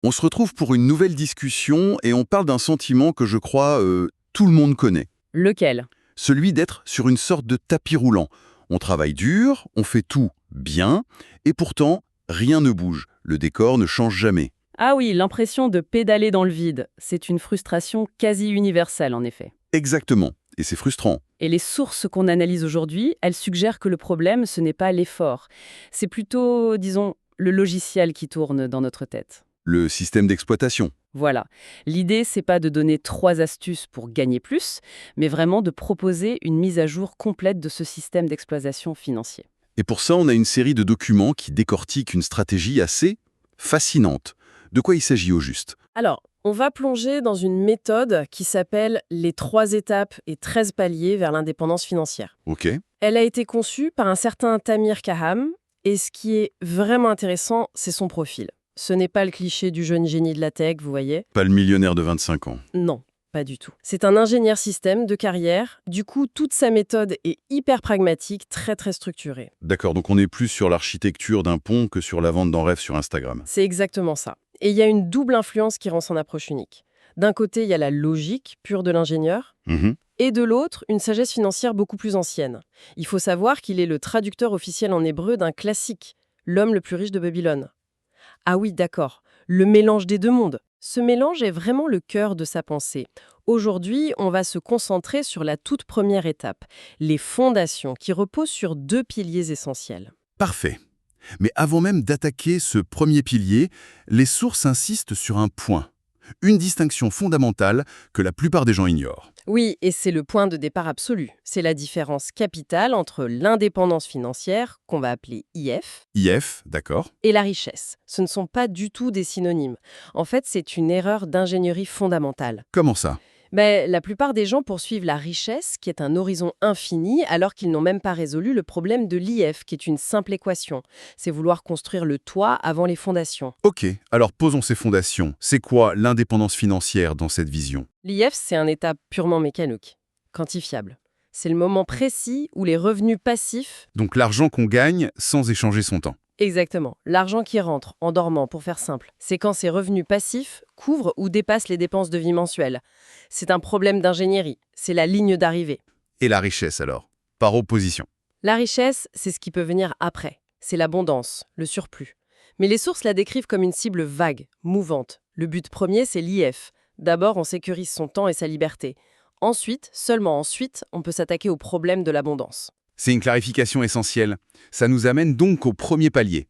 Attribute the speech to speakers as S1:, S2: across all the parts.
S1: On se retrouve pour une nouvelle discussion et on parle d'un sentiment que je crois tout le monde connaît.
S2: Lequel?
S1: Celui d'être sur une sorte de tapis roulant. On travaille dur, on fait tout bien, et pourtant, rien ne bouge. Le décor ne change jamais.
S2: Ah oui, l'impression de pédaler dans le vide. C'est une frustration quasi universelle, en effet.
S1: Exactement. Et c'est frustrant.
S2: Et les sources qu'on analyse aujourd'hui, elles suggèrent que le problème, ce n'est pas l'effort. C'est plutôt, disons, le logiciel qui tourne dans notre tête.
S1: Le système d'exploitation.
S2: Voilà. L'idée, c'est pas de donner 3 astuces pour gagner plus, mais vraiment de proposer une mise à jour complète de ce système d'exploitation financier.
S1: Et pour ça, on a une série de documents qui décortiquent une stratégie assez fascinante. De quoi il s'agit au juste?
S2: Alors, on va plonger dans une méthode qui s'appelle les 3 étapes et 13 paliers vers l'indépendance financière.
S1: Ok.
S2: Elle a été conçue par un certain Tamir Kaham, et ce qui est vraiment intéressant, c'est son profil. Ce n'est pas le cliché du jeune génie de la tech, vous voyez?
S1: Pas le millionnaire de 25 ans.
S2: Non, pas du tout. C'est un ingénieur système de carrière. Du coup, toute sa méthode est hyper pragmatique, très très structurée.
S1: D'accord, donc on est plus sur l'architecture d'un pont que sur la vente d'en rêve sur Instagram.
S2: C'est exactement ça. Et il y a une double influence qui rend son approche unique. D'un côté, il y a la logique pure de l'ingénieur,
S1: Mhm.
S2: et de l'autre, une sagesse financière beaucoup plus ancienne. Il faut savoir qu'il est le traducteur officiel en hébreu d'un classique, L'homme le plus riche de Babylone. Ah oui, d'accord, le mélange des deux mondes. Ce mélange est vraiment le cœur de sa pensée. Aujourd'hui, on va se concentrer sur la toute première étape, les fondations, qui reposent sur 2 piliers essentiels.
S1: Parfait. Mais avant même d'attaquer ce premier pilier, les sources insistent sur un point. Une distinction fondamentale que la plupart des gens ignorent.
S2: Oui, et c'est le point de départ absolu. C'est la différence capitale entre l'indépendance financière, qu'on va appeler IF,
S1: IF, d'accord.
S2: et la richesse. Ce ne sont pas du tout des synonymes. En fait, c'est une erreur d'ingénierie fondamentale.
S1: Comment ça?
S2: La plupart des gens poursuivent la richesse, qui est un horizon infini, alors qu'ils n'ont même pas résolu le problème de l'IF, qui est une simple équation. C'est vouloir construire le toit avant les fondations.
S1: Ok, alors posons ces fondations. C'est quoi l'indépendance financière dans cette vision?
S2: L'IF, c'est un état purement mécanique, quantifiable. C'est le moment précis où les revenus passifs.
S1: Donc l'argent qu'on gagne sans échanger son temps.
S2: Exactement. L'argent qui rentre, en dormant, pour faire simple, c'est quand ces revenus passifs couvrent ou dépassent les dépenses de vie mensuelles. C'est un problème d'ingénierie. C'est la ligne d'arrivée.
S1: Et la richesse alors? Par opposition.
S2: La richesse, c'est ce qui peut venir après. C'est l'abondance, le surplus. Mais les sources la décrivent comme une cible vague, mouvante. Le but premier, c'est l'IF. D'abord, on sécurise son temps et sa liberté. Ensuite, seulement ensuite, on peut s'attaquer au problème de l'abondance.
S1: C'est une clarification essentielle. Ça nous amène donc au premier palier.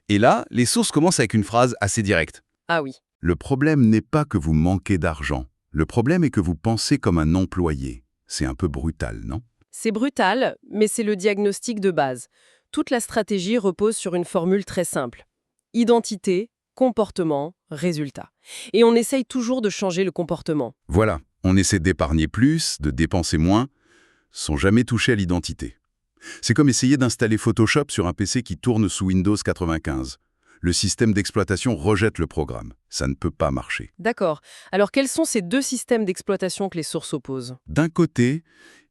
S1: Et là, les sources commencent avec une phrase assez directe.
S2: Ah oui.
S1: Le problème n'est pas que vous manquez d'argent. Le problème est que vous pensez comme un employé. C'est un peu brutal, non?
S2: C'est brutal, mais c'est le diagnostic de base. Toute la stratégie repose sur une formule très simple. Identité, comportement, résultat. Et on essaye toujours de changer le comportement.
S1: Voilà, on essaie d'épargner plus, de dépenser moins, sans jamais toucher à l'identité. C'est comme essayer d'installer Photoshop sur un PC qui tourne sous Windows 95. Le système d'exploitation rejette le programme. Ça ne peut pas marcher.
S2: D'accord. Alors quels sont ces 2 systèmes d'exploitation que les sources opposent?
S1: D'un côté,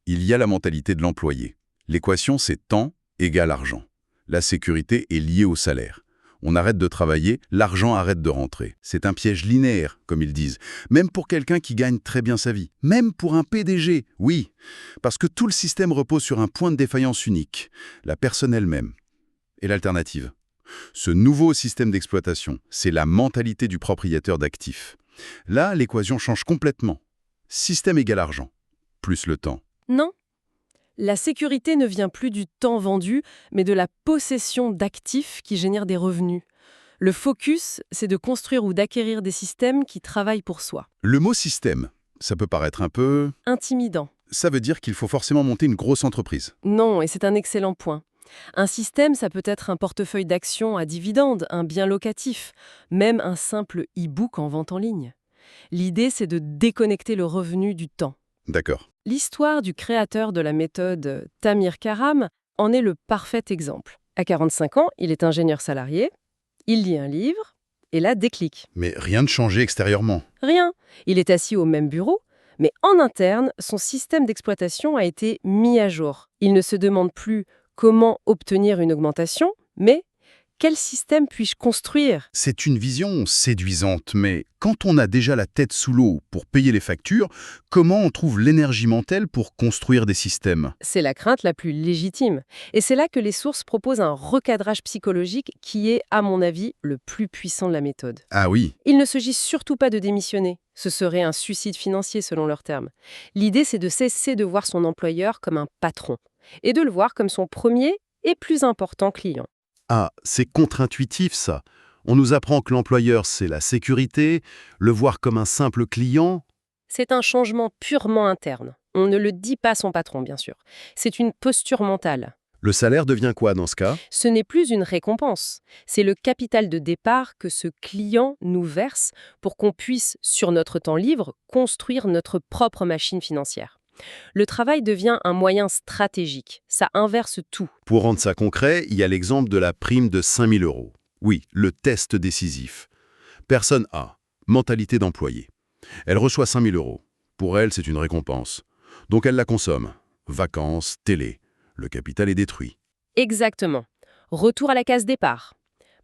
S1: il y a la mentalité de l'employé. L'équation, c'est temps égale argent. La sécurité est liée au salaire. On arrête de travailler, l'argent arrête de rentrer. C'est un piège linéaire, comme ils disent. Même pour quelqu'un qui gagne très bien sa vie. Même pour un PDG, oui. Parce que tout le système repose sur un point de défaillance unique, la personne elle-même. Et l'alternative? Ce nouveau système d'exploitation, c'est la mentalité du propriétaire d'actifs. Là, l'équation change complètement. Système égale argent, plus le temps.
S2: Non. La sécurité ne vient plus du temps vendu, mais de la possession d'actifs qui génèrent des revenus. Le focus, c'est de construire ou d'acquérir des systèmes qui travaillent pour soi.
S1: Le mot système, ça peut paraître un peu...
S2: Intimidant.
S1: Ça veut dire qu'il faut forcément monter une grosse entreprise.
S2: Non, et c'est un excellent point. Un système, ça peut être un portefeuille d'actions à dividendes, un bien locatif, même un simple e-book en vente en ligne. L'idée, c'est de déconnecter le revenu du temps.
S1: D'accord.
S2: L'histoire du créateur de la méthode Tamir Karam en est le parfait exemple. À 45 ans, il est ingénieur salarié, il lit un livre, et là, déclic.
S1: Mais rien de changé extérieurement.
S2: Rien. Il est assis au même bureau, mais en interne, son système d'exploitation a été mis à jour. Il ne se demande plus comment obtenir une augmentation, mais Quel système puis-je construire?
S1: C'est une vision séduisante, mais quand on a déjà la tête sous l'eau pour payer les factures, comment on trouve l'énergie mentale pour construire des systèmes?
S2: C'est la crainte la plus légitime. Et c'est là que les sources proposent un recadrage psychologique qui est, à mon avis, le plus puissant de la méthode.
S1: Ah oui,
S2: Il ne s'agit surtout pas de démissionner. Ce serait un suicide financier selon leurs termes. L'idée, c'est de cesser de voir son employeur comme un patron et de le voir comme son premier et plus important client.
S1: ah, c'est contre-intuitif ça. On nous apprend que l'employeur, c'est la sécurité, le voir comme un simple client.
S2: C'est un changement purement interne. On ne le dit pas à son patron, bien sûr. C'est une posture mentale.
S1: Le salaire devient quoi dans ce cas?
S2: Ce n'est plus une récompense. C'est le capital de départ que ce client nous verse pour qu'on puisse, sur notre temps libre, construire notre propre machine financière. Le travail devient un moyen stratégique. Ça inverse tout.
S1: Pour rendre ça concret, il y a l'exemple de la prime de 5 000 euros. Oui, le test décisif. Personne A, mentalité d'employé. Elle reçoit 5 000 euros. Pour elle, c'est une récompense. Donc elle la consomme. Vacances, télé. Le capital est détruit.
S2: Exactement. Retour à la case départ.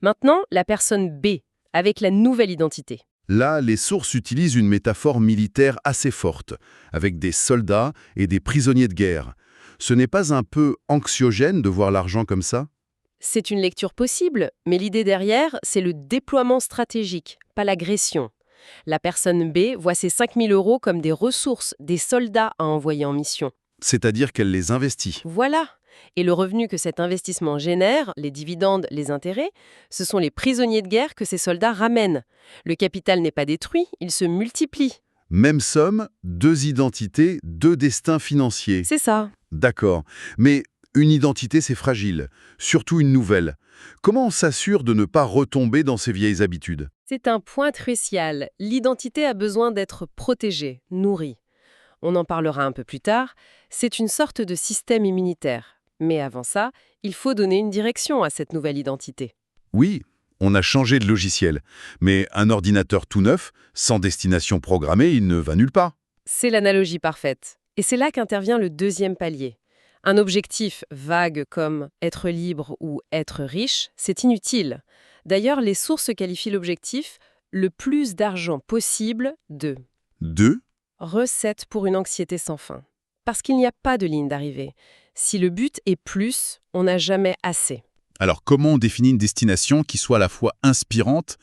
S2: Maintenant, la personne B, avec la nouvelle identité.
S1: Là, les sources utilisent une métaphore militaire assez forte, avec des soldats et des prisonniers de guerre. Ce n'est pas un peu anxiogène de voir l'argent comme ça?
S2: C'est une lecture possible, mais l'idée derrière, c'est le déploiement stratégique, pas l'agression. La personne B voit ces 5 000 euros comme des ressources, des soldats à envoyer en mission.
S1: C'est-à-dire qu'elle les investit.
S2: Voilà. Et le revenu que cet investissement génère, les dividendes, les intérêts, ce sont les prisonniers de guerre que ces soldats ramènent. Le capital n'est pas détruit, il se multiplie.
S1: Même somme, deux identités, deux destins financiers.
S2: C'est ça.
S1: D'accord. Mais une identité, c'est fragile. Surtout une nouvelle. Comment on s'assure de ne pas retomber dans ses vieilles habitudes?
S2: C'est un point crucial. L'identité a besoin d'être protégée, nourrie. On en parlera un peu plus tard. C'est une sorte de système immunitaire. Mais avant ça, il faut donner une direction à cette nouvelle identité.
S1: Oui, on a changé de logiciel. Mais un ordinateur tout neuf, sans destination programmée, il ne va nulle part.
S2: C'est l'analogie parfaite. Et c'est là qu'intervient le deuxième palier. Un objectif vague comme être libre ou être riche, c'est inutile. D'ailleurs, les sources qualifient l'objectif le plus d'argent possible de
S1: Deux,
S2: recette pour une anxiété sans fin. Parce qu'il n'y a pas de ligne d'arrivée. Si le but est plus, on n'a jamais assez.
S1: alors comment on définit une destination qui soit à la fois inspirante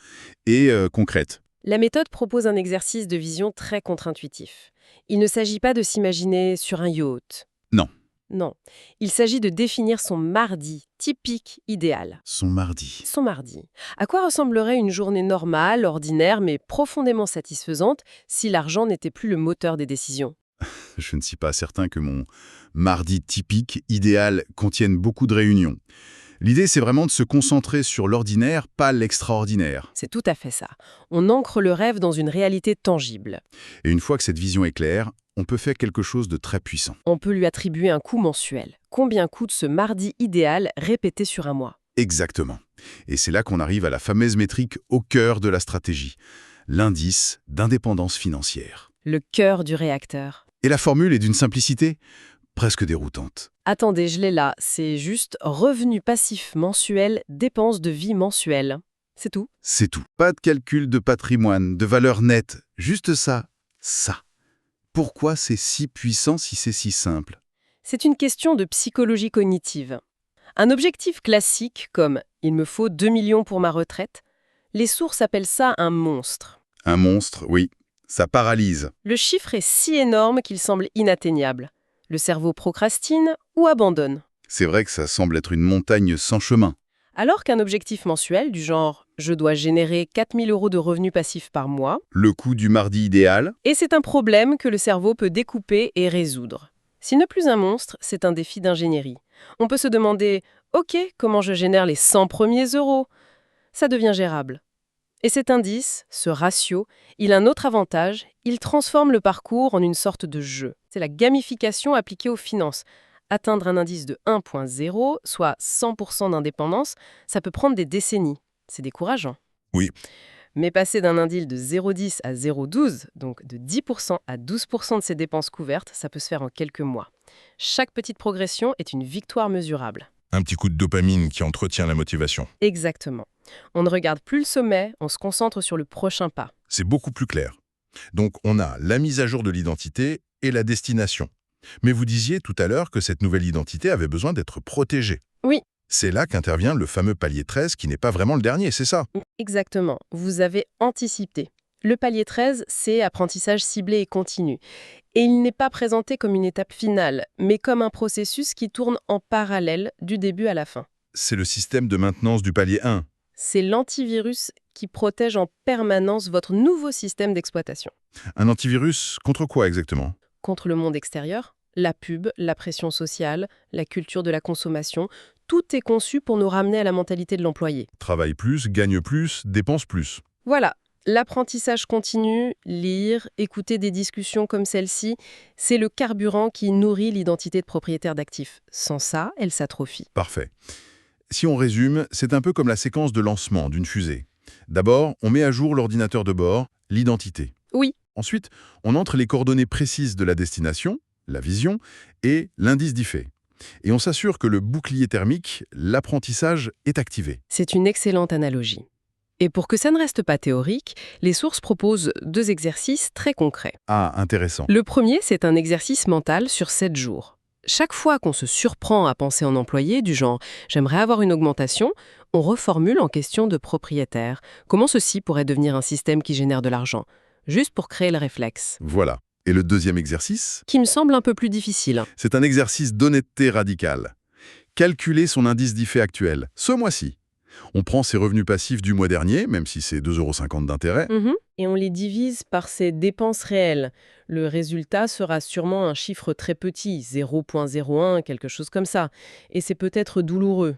S1: et concrète?
S2: La méthode propose un exercice de vision très contre-intuitif. Il ne s'agit pas de s'imaginer sur un yacht.
S1: Non.
S2: Non. Il s'agit de définir son mardi typique idéal.
S1: Son mardi.
S2: Son mardi. À quoi ressemblerait une journée normale, ordinaire, mais profondément satisfaisante si l'argent n'était plus le moteur des décisions?
S1: Je ne suis pas certain que mon mardi typique, idéal, contienne beaucoup de réunions. L'idée, c'est vraiment de se concentrer sur l'ordinaire, pas l'extraordinaire.
S2: C'est tout à fait ça. On ancre le rêve dans une réalité tangible.
S1: Et une fois que cette vision est claire, on peut faire quelque chose de très puissant.
S2: On peut lui attribuer un coût mensuel. Combien coûte ce mardi idéal répété sur un mois?
S1: Exactement. Et c'est là qu'on arrive à la fameuse métrique au cœur de la stratégie, l'indice d'indépendance financière.
S2: Le cœur du réacteur.
S1: Et la formule est d'une simplicité presque déroutante.
S2: Attendez, je l'ai là. C'est juste revenu passif mensuel, dépenses de vie mensuelle. C'est tout.
S1: C'est tout. Pas de calcul de patrimoine, de valeur nette, juste ça, ça. Pourquoi c'est si puissant si c'est si simple?
S2: C'est une question de psychologie cognitive. Un objectif classique comme « il me faut 2 millions pour ma retraite », les sources appellent ça un monstre.
S1: Un monstre, oui. Ça paralyse.
S2: Le chiffre est si énorme qu'il semble inatteignable. Le cerveau procrastine ou abandonne.
S1: C'est vrai que ça semble être une montagne sans chemin.
S2: Alors qu'un objectif mensuel du genre « je dois générer 4 000 euros de revenus passifs par mois »,
S1: Le coût du mardi idéal,
S2: et c'est un problème que le cerveau peut découper et résoudre. S'il n'est plus un monstre, c'est un défi d'ingénierie. On peut se demander « ok, comment je génère les 100 premiers euros ?» Ça devient gérable. Et cet indice, ce ratio, il a un autre avantage, il transforme le parcours en une sorte de jeu. C'est la gamification appliquée aux finances. Atteindre un indice de 1.0, soit 100% d'indépendance, ça peut prendre des décennies. C'est décourageant.
S1: Oui.
S2: Mais passer d'un indice de 0,10 à 0,12, donc de 10% à 12% de ses dépenses couvertes, ça peut se faire en quelques mois. Chaque petite progression est une victoire mesurable.
S3: Un petit coup de dopamine qui entretient la motivation.
S2: Exactement. On ne regarde plus le sommet, on se concentre sur le prochain pas.
S3: C'est beaucoup plus clair. Donc on a la mise à jour de l'identité et la destination. Mais vous disiez tout à l'heure que cette nouvelle identité avait besoin d'être protégée.
S2: Oui.
S3: C'est là qu'intervient le fameux palier 13 qui n'est pas vraiment le dernier, c'est ça?
S2: Exactement. Vous avez anticipé. Le palier 13, c'est apprentissage ciblé et continu. Et il n'est pas présenté comme une étape finale, mais comme un processus qui tourne en parallèle du début à la fin.
S3: C'est le système de maintenance du palier 1.
S2: C'est l'antivirus qui protège en permanence votre nouveau système d'exploitation.
S3: Un antivirus contre quoi exactement?
S2: Contre le monde extérieur, la pub, la pression sociale, la culture de la consommation, tout est conçu pour nous ramener à la mentalité de l'employé.
S3: Travaille plus, gagne plus, dépense plus.
S2: Voilà, l'apprentissage continu, lire, écouter des discussions comme celle-ci, c'est le carburant qui nourrit l'identité de propriétaire d'actifs. Sans ça, elle s'atrophie.
S3: Parfait. Si on résume, c'est un peu comme la séquence de lancement d'une fusée. D'abord, on met à jour l'ordinateur de bord, l'identité.
S2: Oui,
S3: Ensuite, on entre les coordonnées précises de la destination, la vision, et l'indice d'IFE. Et on s'assure que le bouclier thermique, l'apprentissage, est activé.
S2: c'est une excellente analogie. Et pour que ça ne reste pas théorique, les sources proposent 2 exercices très concrets.
S3: Ah, intéressant.
S2: Le premier, c'est un exercice mental sur 7 jours. Chaque fois qu'on se surprend à penser en employé, du genre « j'aimerais avoir une augmentation », on reformule en question de propriétaire. Comment ceci pourrait devenir un système qui génère de l'argent? Juste pour créer le réflexe.
S3: Voilà. Et le deuxième exercice,
S2: Qui me semble un peu plus difficile.
S3: c'est un exercice d'honnêteté radicale. Calculer son indice d'IFE actuel, ce mois-ci. On prend ses revenus passifs du mois dernier, même si c'est 2,50 € d'intérêt.
S2: Et on les divise par ses dépenses réelles. Le résultat sera sûrement un chiffre très petit, 0,01, quelque chose comme ça. Et c'est peut-être douloureux.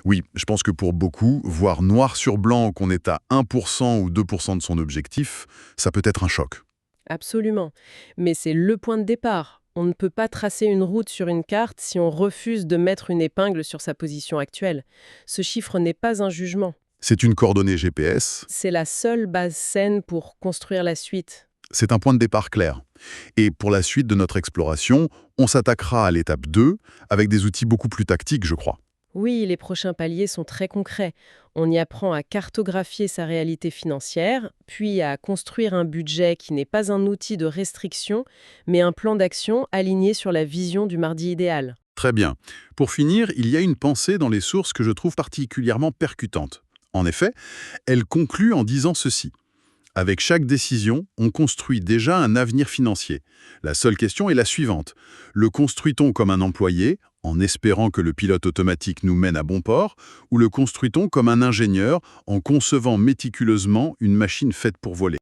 S3: Oui, je pense que pour beaucoup, voir noir sur blanc qu'on est à 1% ou 2% de son objectif, ça peut être un choc.
S2: Absolument. Mais c'est le point de départ. On ne peut pas tracer une route sur une carte si on refuse de mettre une épingle sur sa position actuelle. Ce chiffre n'est pas un jugement.
S3: C'est une coordonnée GPS,
S2: C'est la seule base saine pour construire la suite.
S3: c'est un point de départ clair. Et pour la suite de notre exploration, on s'attaquera à l'étape 2 avec des outils beaucoup plus tactiques, je crois.
S2: Oui, les prochains paliers sont très concrets. On y apprend à cartographier sa réalité financière, puis à construire un budget qui n'est pas un outil de restriction, mais un plan d'action aligné sur la vision du mardi idéal.
S1: Très bien. Pour finir, il y a une pensée dans les sources que je trouve particulièrement percutante. En effet, elle conclut en disant ceci. Avec chaque décision, on construit déjà un avenir financier. La seule question est la suivante. Le construit-on comme un employé, en espérant que le pilote automatique nous mène à bon port, ou le construit-on comme un ingénieur, en concevant méticuleusement une machine faite pour voler ?